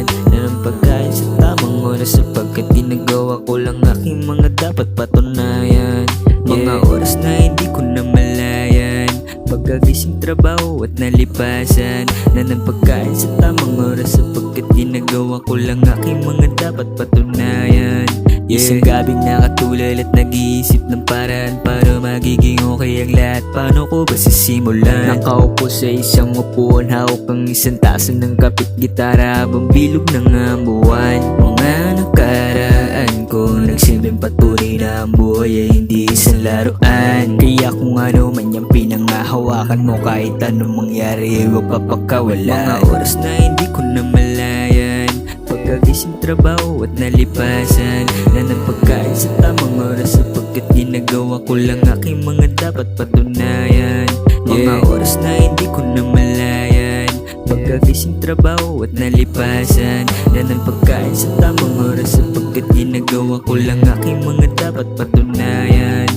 nalipasan na ng pagkain sa tamang oras, sapagkat ginagawa ko lang aking mga dapat patunayan. Mga oras na hindi ko namalayan, pagkagising trabaho at nalipasan na ng pagkain sa tamang oras, sapagkat ginagawa ko lang aking mga dapat patunayan. Isang gabing nakatulal at nag-iisip ng paraan para magiging okay ang lahat. Paano ko ba sisimulan? Nakaupo sa isang upuan, hawak ang isang tasa ng kapit gitara habang bilog ng ang buwan. Mga nakaraan ko nagsilbing patunay na ang buhay ay hindi isang laruan. Kaya kung ano man yung pinangahawakan mo, kahit anong mangyari huwag papakawalan. Mga oras na hindi ko namalayan, pagkagising trabaho at nalipasan na ng pagkain sa tamang oras, sapagkat ginagawa ko lang aking mga dapat patunayan. Mga oras na hindi ko namalayan, pagkagising trabaho at nalipasan na ng pagkain sa tamang oras, sapagkat ginagawa ko lang aking mga dapat patunayan.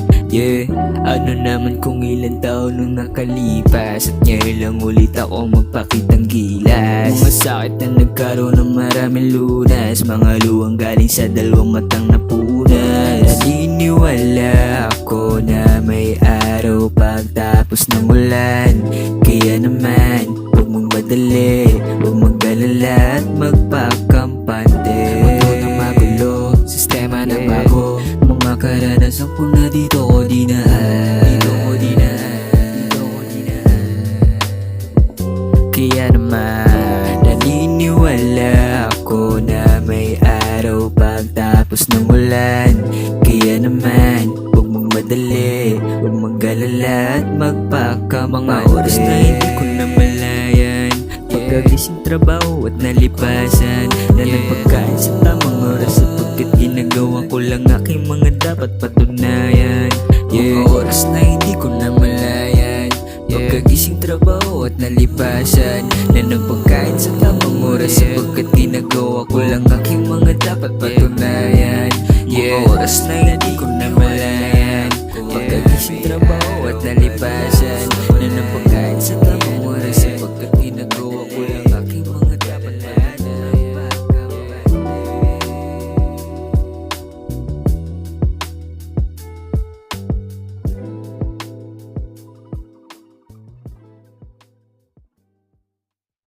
Ano naman kung ilang taon nung nakalipas at ngayon lang ulit ako magpakitang gilas. Mga sakit na nagkaroon ng maraming lunas, mga luwang galing sa dalawang matang napunas. Naniniwala ako na may araw pagtapos ng ulan. Kaya naman huwag mong madali, huwag mag-alala at magpakampante. Mundo na magulo, sistema na bago, mga karanasan ko na dito ko dinaan. Kaya naman naniniwala ako na may araw pagtapos ng ulan. Kaya naman huwag mong madali, huwag mag-alala at magpakampante. Mga oras na hindi ko namalayan, pagkagising trabaho at nalipasan na ng pagkain sa tamang oras, sapagkat ginagawa ko lang aking mga dapat patunayan. Mga oras na hindi ko namalayan, pagkagising trabaho at nalipasan na ng pagkain sa tamang oras, sapagkat ginagawa ko lang aking mga dapat patunayan.